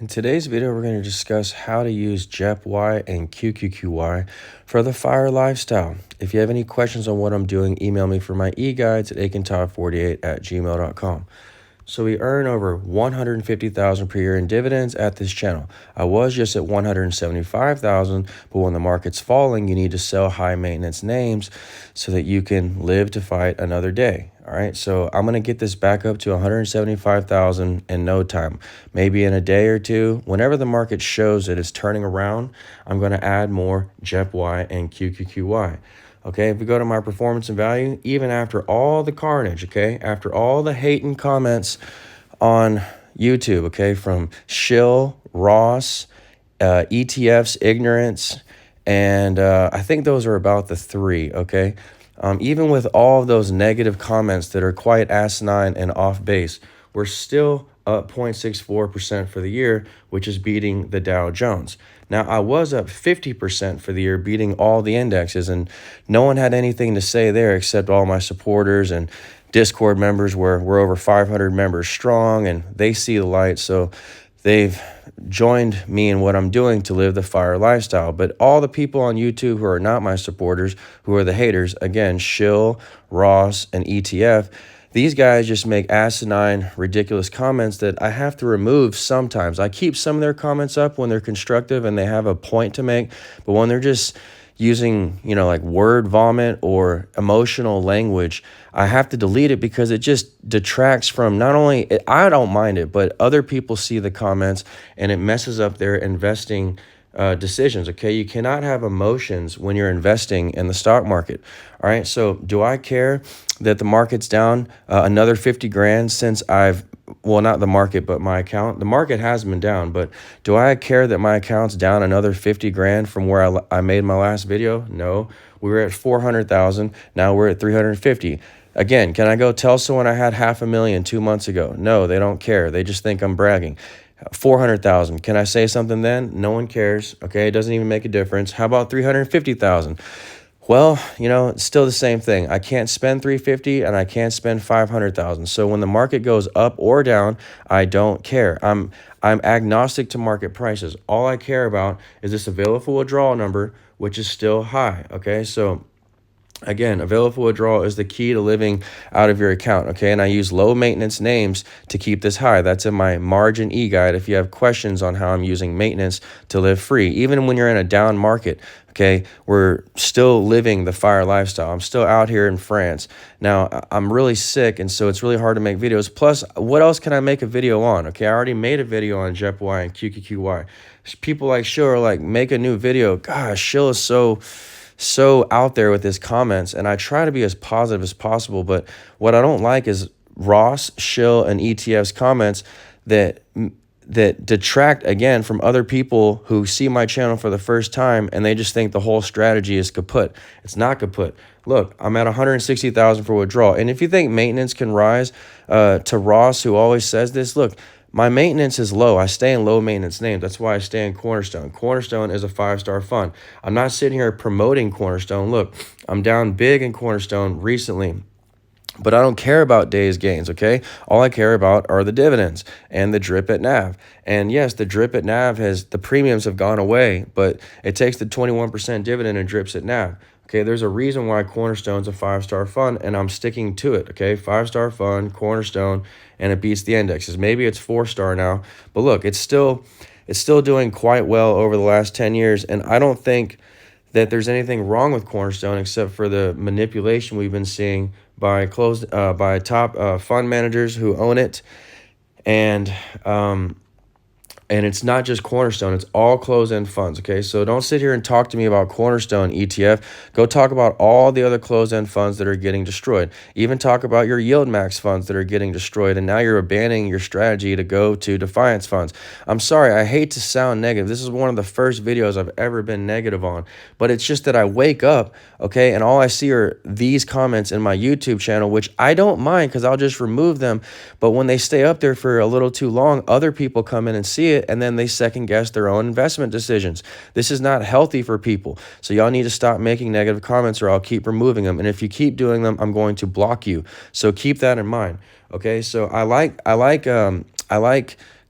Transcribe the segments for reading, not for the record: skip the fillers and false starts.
In today's video, we're going to discuss how to use JEPY and QQQY for the FIRE lifestyle. If you have any questions on what I'm doing, email me for my e-guides at akintodd48@gmail.com. So we earn over $150,000 per year in dividends at this channel. I was just at $175,000, but when the market's falling, you need to sell high maintenance names so that you can live to fight another day. All right, so I'm going to get this back up to $175,000 in no time, maybe in a day or two. Whenever the market shows that it's turning around, I'm going to add more JEPY and QQQY. Okay, if we go to my performance and value, even after all the carnage, okay, after all the hate and comments on YouTube, okay, from Shill, Ross, ETFs, ignorance, and I think those are about the three, okay? Even with all of those negative comments that are quite asinine and off base, we're still up 0.64% for the year, which is beating the Dow Jones. Now, I was up 50% for the year, beating all the indexes, and no one had anything to say there except all my supporters and Discord members. We're over 500 members strong, and they see the light, so they've joined me in what I'm doing to live the FIRE lifestyle. But all the people on YouTube who are not my supporters, who are the haters, again, Shill, Ross, and ETF, these guys just make asinine, ridiculous comments that I have to remove sometimes. I keep some of their comments up when they're constructive and they have a point to make, but when they're just using, like word vomit or emotional language, I have to delete it because it just detracts from not only, I don't mind it, but other people see the comments and it messes up their investing decisions. Okay, you cannot have emotions when you're investing in the stock market. All right, so do I care that the market's down another 50 grand since well, not the market, but my account? The market has been down, but do I care that my account's down another 50 grand from where I made my last video? No. We were at 400,000. Now we're at 350. Again, can I go tell someone I had 500,000 2 months ago? No, they don't care. They just think I'm bragging. 400,000. Can I say something then? No one cares. Okay, it doesn't even make a difference. How about 350,000? Well, it's still the same thing. I can't spend 350 and I can't spend 500,000. So when the market goes up or down, I don't care. I'm agnostic to market prices. All I care about is this available withdrawal number, which is still high. Okay, so again, available withdrawal is the key to living out of your account, okay? And I use low maintenance names to keep this high. That's in my margin e-guide if you have questions on how I'm using maintenance to live free. Even when you're in a down market, okay, we're still living the FIRE lifestyle. I'm still out here in France. Now, I'm really sick, and so it's really hard to make videos. Plus, what else can I make a video on? Okay, I already made a video on JEPY and QQQY. People like Shill are like, make a new video. Gosh, Shill is so out there with his comments, and I try to be as positive as possible, but what I don't like is Ross, Shill, and ETF's comments that detract again from other people who see my channel for the first time and they just think the whole strategy is kaput. It's not kaput. Look, I'm at 160,000 for withdrawal, and if you think maintenance can rise, to Ross, who always says this, look, my maintenance is low. I stay in low maintenance names. That's why I stay in Cornerstone. Cornerstone is a 5-star fund. I'm not sitting here promoting Cornerstone. Look, I'm down big in Cornerstone recently, but I don't care about days gains, okay? All I care about are the dividends and the drip at NAV. And yes, the drip at NAV the premiums have gone away, but it takes the 21% dividend and drips at NAV. Okay, there's a reason why Cornerstone's a 5-star fund, and I'm sticking to it, okay? 5-star fund, Cornerstone, and it beats the indexes. Maybe it's 4-star now, but look, it's still doing quite well over the last 10 years, and I don't think that there's anything wrong with Cornerstone except for the manipulation we've been seeing by top fund managers who own it, and it's not just Cornerstone, it's all closed-end funds, okay? So don't sit here and talk to me about Cornerstone ETF. Go talk about all the other closed-end funds that are getting destroyed. Even talk about your Yieldmax funds that are getting destroyed, and now you're abandoning your strategy to go to Defiance funds. I'm sorry, I hate to sound negative. This is one of the first videos I've ever been negative on, but it's just that I wake up, okay, and all I see are these comments in my YouTube channel, which I don't mind because I'll just remove them, but when they stay up there for a little too long, other people come in and see it, and then they second guess their own investment decisions. This is not healthy for people. So y'all need to stop making negative comments or I'll keep removing them. And if you keep doing them, I'm going to block you. So keep that in mind. Okay. So I like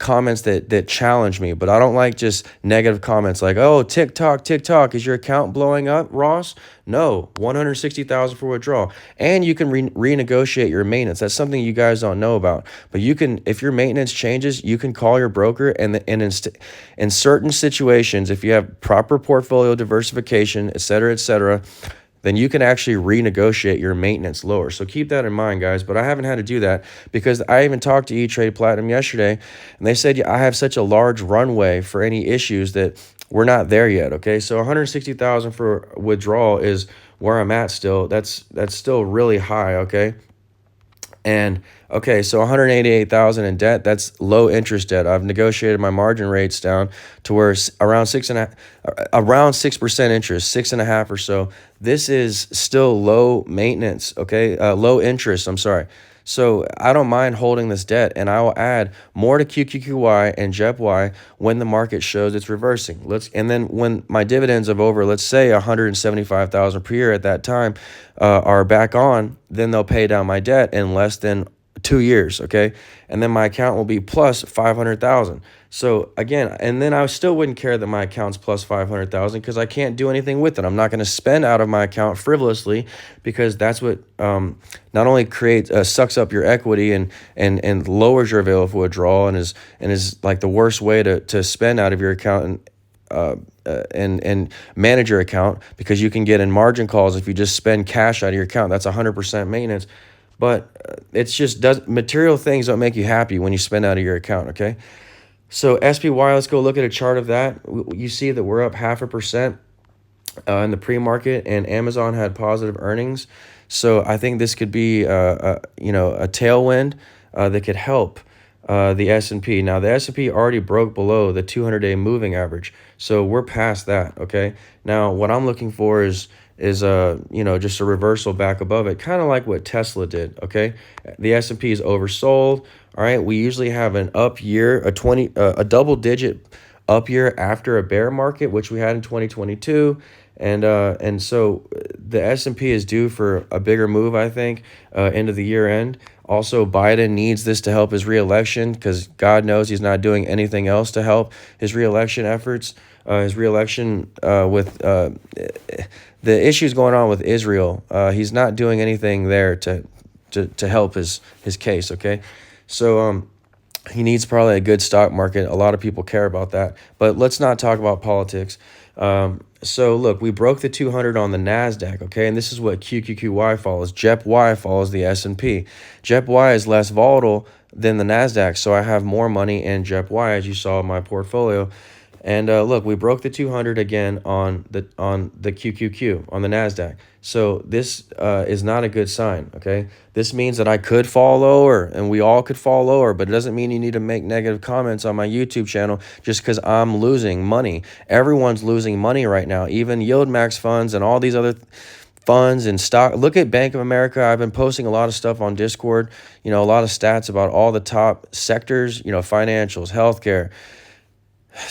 comments that challenge me, but I don't like just negative comments like, oh, TikTok, is your account blowing up, Ross? No, 160,000 for withdrawal. And you can renegotiate your maintenance. That's something you guys don't know about. But you can, if your maintenance changes, you can call your broker, and in certain situations, if you have proper portfolio diversification, et cetera, then you can actually renegotiate your maintenance lower. So keep that in mind, guys. But I haven't had to do that because I even talked to E-Trade Platinum yesterday, and they said, yeah, I have such a large runway for any issues that we're not there yet. Okay, so 160,000 for withdrawal is where I'm at still. That's still really high. Okay. And okay, so 188,000 in debt, that's low interest debt. I've negotiated my margin rates down to where it's around 6% interest, 6.5 or so. This is still low maintenance, okay? Low interest, I'm sorry. So I don't mind holding this debt, and I will add more to QQQY and JEPY when the market shows it's reversing. And then when my dividends of over, let's say 175,000 per year at that time are back on, then they'll pay down my debt in less than 2 years, okay? And then my account will be plus 500,000. So again, and then I still wouldn't care that my account's plus 500,000 because I can't do anything with it. I'm not going to spend out of my account frivolously because that's what not only creates sucks up your equity and lowers your available withdrawal and is like the worst way to spend out of your account and manage your account, because you can get in margin calls if you just spend cash out of your account. That's 100% maintenance. But it's just material things don't make you happy when you spend out of your account, okay? So SPY, let's go look at a chart of that. You see that we're up 0.5% in the pre-market, and Amazon had positive earnings. So I think this could be a tailwind that could help the S&P. Now the S&P already broke below the 200-day moving average, so we're past that. Okay. Now what I'm looking for is just a reversal back above it, kind of like what Tesla did. Okay, the S&P is oversold. All right, we usually have an up year, a double-digit up year after a bear market, which we had in 2022, and so the S&P is due for a bigger move, I think, into the year end. Also, Biden needs this to help his reelection because God knows he's not doing anything else to help his reelection efforts. His reelection with the issues going on with Israel, he's not doing anything there to help his case. Okay. So he needs probably a good stock market. A lot of people care about that. But let's not talk about politics. So look, we broke the 200 on the NASDAQ, okay? And this is what QQQY follows. JEPY follows the S&P. JEPY is less volatile than the NASDAQ, so I have more money in JEPY, as you saw in my portfolio. And look, we broke the 200 again on the QQQ, on the NASDAQ. So this is not a good sign, okay? This means that I could fall lower, and we all could fall lower, but it doesn't mean you need to make negative comments on my YouTube channel just because I'm losing money. Everyone's losing money right now, even Yieldmax funds and all these other funds and stock. Look at Bank of America. I've been posting a lot of stuff on Discord, a lot of stats about all the top sectors, financials, healthcare,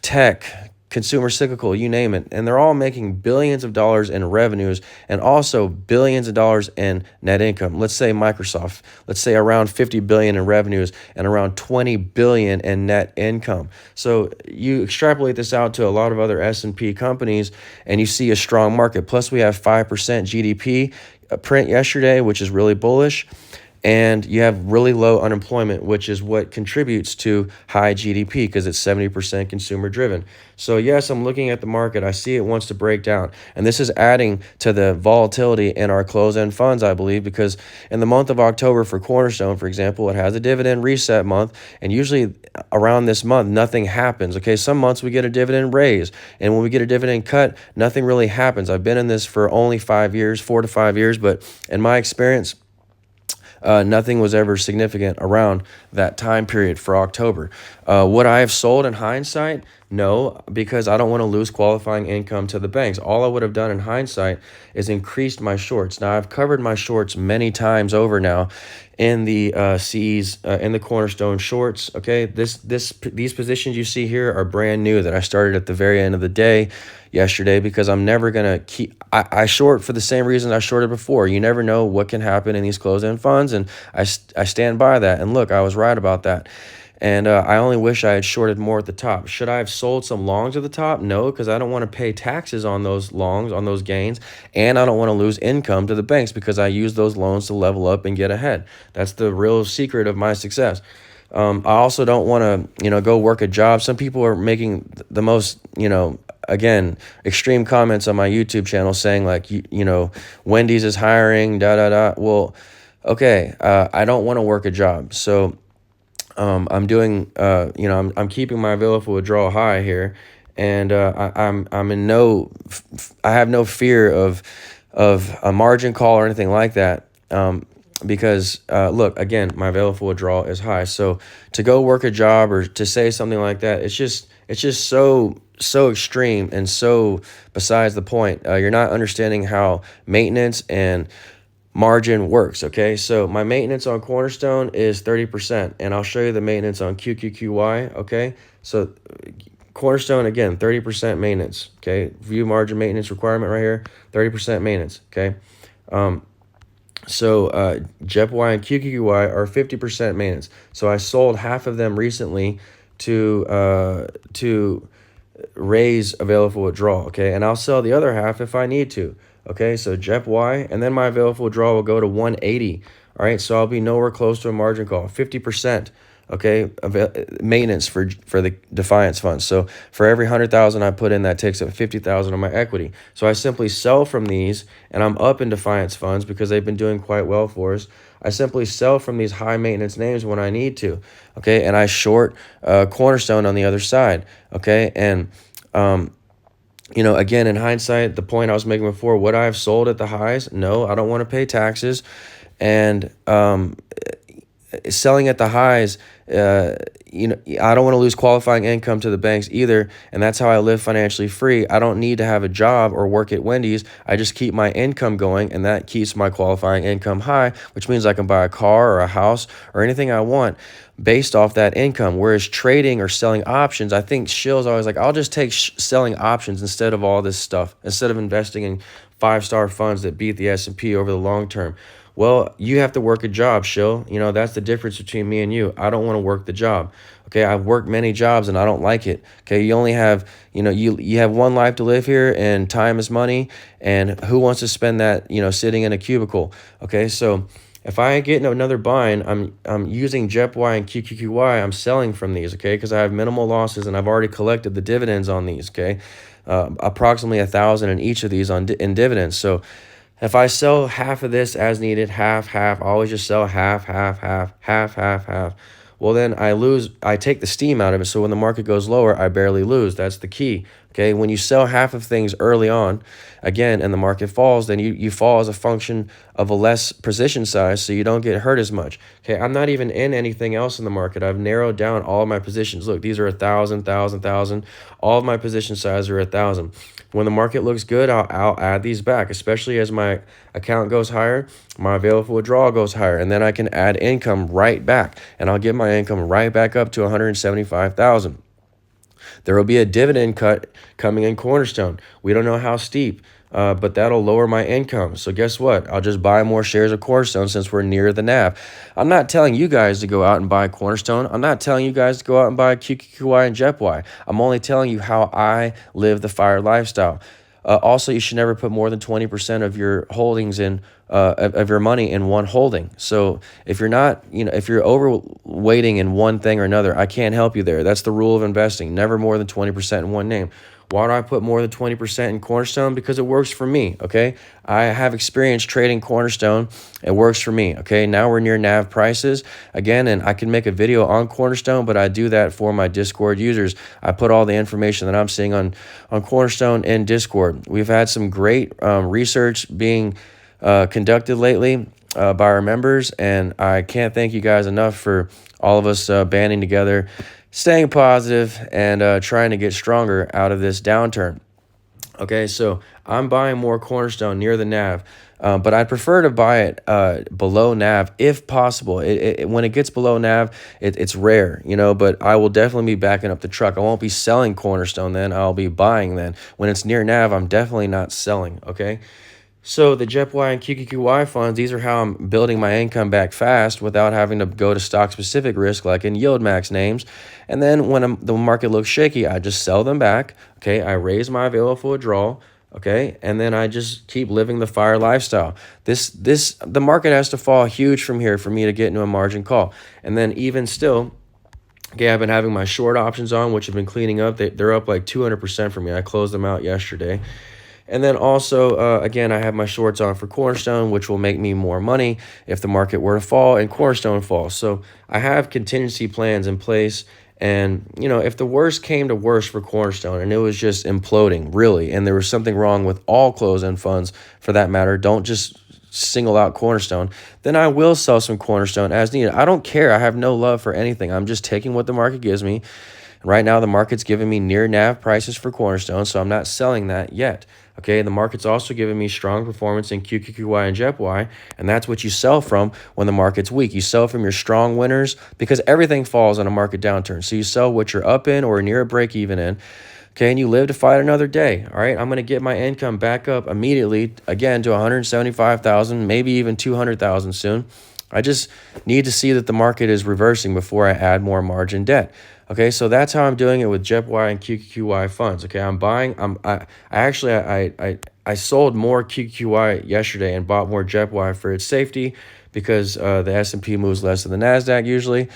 tech, consumer cyclical, you name it. And they're all making billions of dollars in revenues and also billions of dollars in net income. Let's say Microsoft, let's say around 50 billion in revenues and around 20 billion in net income. So you extrapolate this out to a lot of other S&P companies and you see a strong market. Plus we have 5% GDP print yesterday, which is really bullish. And you have really low unemployment, which is what contributes to high GDP because it's 70% consumer driven. So yes, I'm looking at the market. I see it wants to break down. And this is adding to the volatility in our close-end funds, I believe, because in the month of October for Cornerstone, for example, it has a dividend reset month. And usually around this month, nothing happens. Okay, some months we get a dividend raise. And when we get a dividend cut, nothing really happens. I've been in this for only 4 to 5 years, but in my experience, nothing was ever significant around that time period for October. Would I have sold in hindsight? No, because I don't want to lose qualifying income to the banks. All I would have done in hindsight is increased my shorts. Now, I've covered my shorts many times over now in the C's, in the Cornerstone shorts. Okay, these positions you see here are brand new that I started at the very end of the day yesterday because I'm never going to keep, I short for the same reason I shorted before. You never know what can happen in these closed-end funds, and I stand by that. And look, I was right about that. And I only wish I had shorted more at the top. Should I have sold some longs at the top? No, because I don't want to pay taxes on those longs, on those gains, and I don't want to lose income to the banks because I use those loans to level up and get ahead. That's the real secret of my success. I also don't want to, go work a job. Some people are making the most, again, extreme comments on my YouTube channel saying like, Wendy's is hiring, da da da. Well, okay, I don't want to work a job, so I'm doing, I'm keeping my available withdrawal high here, and I'm in no, I have no fear of a margin call or anything like that. Because look, again, my available withdrawal is high. So to go work a job or to say something like that, it's just so extreme and so besides the point. You're not understanding how maintenance and margin works. Okay, so my maintenance on Cornerstone is 30%, and I'll show you the maintenance on QQQY. Okay, so Cornerstone, again, 30% maintenance. Okay, view margin maintenance requirement right here, 30% maintenance. Okay, so JEPY and QQQY are 50% maintenance. So I sold half of them recently to raise available withdrawal. Okay, and I'll sell the other half if I need to. Okay, so JEPY, and then my available withdrawal will go to 180. All right, so I'll be nowhere close to a margin call, 50%. Okay, maintenance for the Defiance fund. So for every 100,000 I put in, that takes up 50,000 of my equity. So I simply sell from these, and I'm up in Defiance funds because they've been doing quite well for us. I simply sell from these high maintenance names when I need to. Okay, and I short Cornerstone on the other side. Okay, and again, in hindsight, the point I was making before, would I have sold at the highs? No, I don't want to pay taxes, and selling at the highs, I don't want to lose qualifying income to the banks either, and that's how I live financially free. I don't need to have a job or work at Wendy's. I just keep my income going, and that keeps my qualifying income high, which means I can buy a car or a house or anything I want based off that income. Whereas trading or selling options, I think Shill's always like, I'll just take selling options instead of all this stuff, instead of investing in 5-star funds that beat the S&P over the long term. Well, you have to work a job, Shill. That's the difference between me and you. I don't want to work the job. Okay, I've worked many jobs and I don't like it. Okay, you only have, you have one life to live here, and time is money. And who wants to spend that, sitting in a cubicle? Okay, so if I get in another bind, I'm using JEPY and QQQY. I'm selling from these, okay, because I have minimal losses and I've already collected the dividends on these. Okay, approximately 1,000 in each of these in dividends. So if I sell half of this as needed, half, I always just sell half. Well, then I take the steam out of it. So when the market goes lower, I barely lose. That's the key. Okay. When you sell half of things early on, again, and the market falls, then you fall as a function of a less position size, so you don't get hurt as much. Okay. I'm not even in anything else in the market. I've narrowed down all of my positions. Look, these are 1,000. All of my position size are 1,000. When the market looks good, I'll add these back, especially as my account goes higher, my available withdrawal goes higher, and then I can add income right back, and I'll get my income right back up to 175,000. There will be a dividend cut coming in Cornerstone. We don't know how steep, but that'll lower my income. So guess what? I'll just buy more shares of Cornerstone since we're near the NAV. I'm not telling you guys to go out and buy Cornerstone. I'm not telling you guys to go out and buy QQQY and JEPY. I'm only telling you how I live the FIRE lifestyle. Also, you should never put more than 20% of your holdings in of your money in one holding. So if you're not, if you're overweighting in one thing or another, I can't help you there. That's the rule of investing. Never more than 20% in one name. Why do I put more than 20% in Cornerstone? Because it works for me, okay? I have experience trading Cornerstone. It works for me, okay? Now we're near NAV prices again, and I can make a video on Cornerstone, but I do that for my Discord users. I put all the information that I'm seeing on Cornerstone in Discord. We've had some great research being conducted lately by our members, and I can't thank you guys enough for all of us banding together, staying positive, and trying to get stronger out of this downturn. Okay, so I'm buying more Cornerstone near the NAV, but I'd prefer to buy it below NAV if possible. When it gets below NAV, it's rare, but I will definitely be backing up the truck. I won't be selling Cornerstone then. I'll be buying then. When it's near NAV, I'm definitely not selling, okay? So the JEPY and QQQY funds, these are how I'm building my income back fast without having to go to stock-specific risk like in Yieldmax names. And then when the market looks shaky, I just sell them back. Okay, I raise my available withdrawal. Okay, and then I just keep living the fire lifestyle. The market has to fall huge from here for me to get into a margin call. And then even still, okay, I've been having my short options on, which have been cleaning up. They're up like 200% for me. I closed them out yesterday. And then also, again, I have my shorts on for Cornerstone, which will make me more money if the market were to fall and Cornerstone falls. So I have contingency plans in place. And, you know, if the worst came to worst for Cornerstone and it was just imploding, really, and there was something wrong with all closed-end funds for that matter, don't just single out Cornerstone, then I will sell some Cornerstone as needed. I don't care. I have no love for anything. I'm just taking what the market gives me. Right now, the market's giving me near NAV prices for Cornerstone, so I'm not selling that yet. Okay, the market's also giving me strong performance in QQQY and JEPY, and that's what you sell from when the market's weak. You sell from your strong winners because everything falls on a market downturn. So you sell what you're up in or near a break even in. Okay, and you live to fight another day. All right, I'm going to get my income back up immediately, again, to 175,000, maybe even 200,000 soon. I just need to see that the market is reversing before I add more margin debt. Okay, so that's how I'm doing it with JEPY and QQQY funds. Okay, I'm buying. I sold more QQQY yesterday and bought more JEPY for its safety because the S&P moves less than the Nasdaq usually,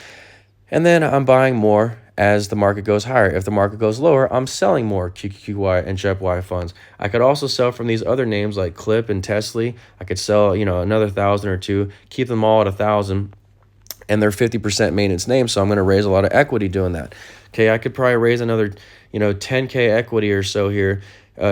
and then I'm buying more as the market goes higher. If the market goes lower, I'm selling more QQQY and JEPY funds. I could also sell from these other names like Clip and Tesla. I could sell, you know, another 1,000 or two, keep them all at 1,000. And they're 50% maintenance names, so I'm going to raise a lot of equity doing that. Okay, I could probably raise another, 10K equity or so here.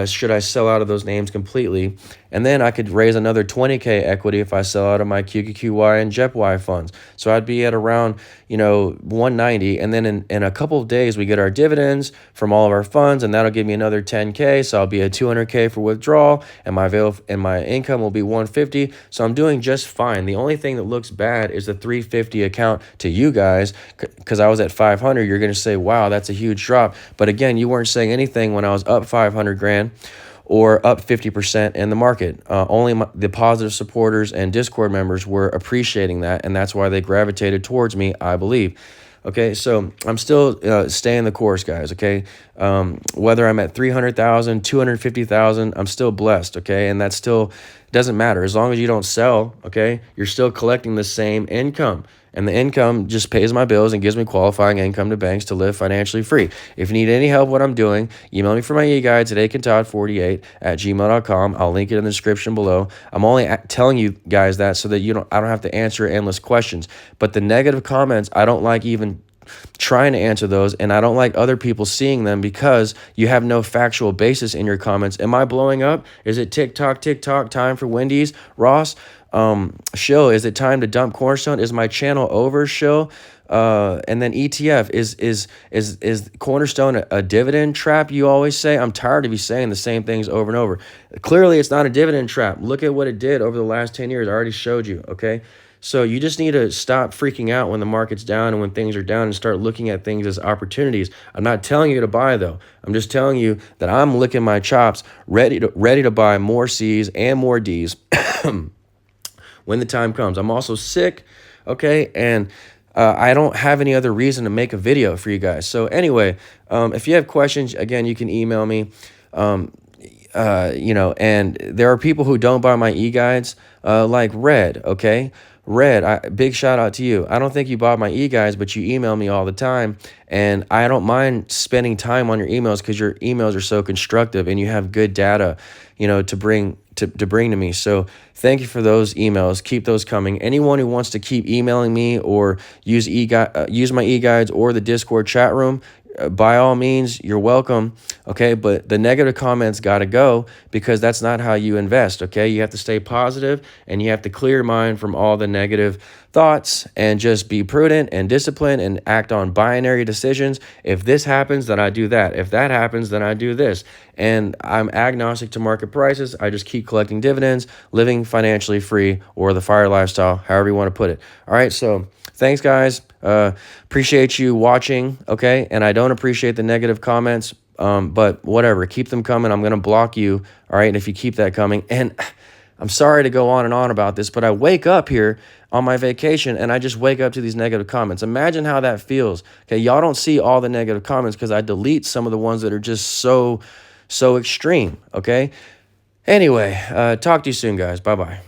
Should I sell out of those names completely? And then I could raise another 20K equity if I sell out of my QQQY and JEPY funds. So I'd be at around, 190. And then in a couple of days, we get our dividends from all of our funds, and that'll give me another 10K. So I'll be at 200K for withdrawal, and my income will be 150. So I'm doing just fine. The only thing that looks bad is the 350 account to you guys, because I was at 500. You're going to say, wow, that's a huge drop. But again, you weren't saying anything when I was up 500 grand or up 50% in the market. Only the positive supporters and Discord members were appreciating that, and that's why they gravitated towards me, I believe. Okay, so I'm still staying the course, guys, okay? Whether I'm at 300,000, 250,000, I'm still blessed, okay? And that still doesn't matter. As long as you don't sell, okay, you're still collecting the same income. And the income just pays my bills and gives me qualifying income to banks to live financially free. If you need any help what I'm doing, email me for my e-guides at akintod48@gmail.com. I'll link it in the description below. I'm only telling you guys that so that I don't have to answer endless questions. But the negative comments, I don't like even trying to answer those, and I don't like other people seeing them because you have no factual basis in your comments. Am I blowing up? Is it TikTok time for Wendy's? Ross, Shill, is it time to dump Cornerstone? Is my channel over, Shill? And then ETF, is Cornerstone a dividend trap, you always say? I'm tired of you saying the same things over and over. Clearly, it's not a dividend trap. Look at what it did over the last 10 years. I already showed you, okay? So you just need to stop freaking out when the market's down and when things are down and start looking at things as opportunities. I'm not telling you to buy, though. I'm just telling you that I'm licking my chops, ready to buy more C's and more D's when the time comes. I'm also sick, okay? And I don't have any other reason to make a video for you guys. So anyway, if you have questions, again, you can email me. And there are people who don't buy my e-guides, like Red, okay? Red, big shout out to you. I don't think you bought my e-guides, but you email me all the time, and I don't mind spending time on your emails because your emails are so constructive and you have good data, to bring to me. So thank you for those emails. Keep those coming. Anyone who wants to keep emailing me or use my e-guides or the Discord chat room, by all means, you're welcome, okay? But the negative comments got to go because that's not how you invest, okay? You have to stay positive and you have to clear your mind from all the negative thoughts and just be prudent and disciplined and act on binary decisions. If this happens, then I do that. If that happens, then I do this. And I'm agnostic to market prices. I just keep collecting dividends, living financially free, or the fire lifestyle, however you want to put it. All right, so thanks, guys. Appreciate you watching, okay? And I don't appreciate the negative comments, but whatever. Keep them coming. I'm going to block you, all right, if you keep that coming. And I'm sorry to go on and on about this, but I wake up here on my vacation and I just wake up to these negative comments. Imagine how that feels. Okay, y'all don't see all the negative comments because I delete some of the ones that are just so extreme. Okay. Anyway, talk to you soon, guys. Bye-bye.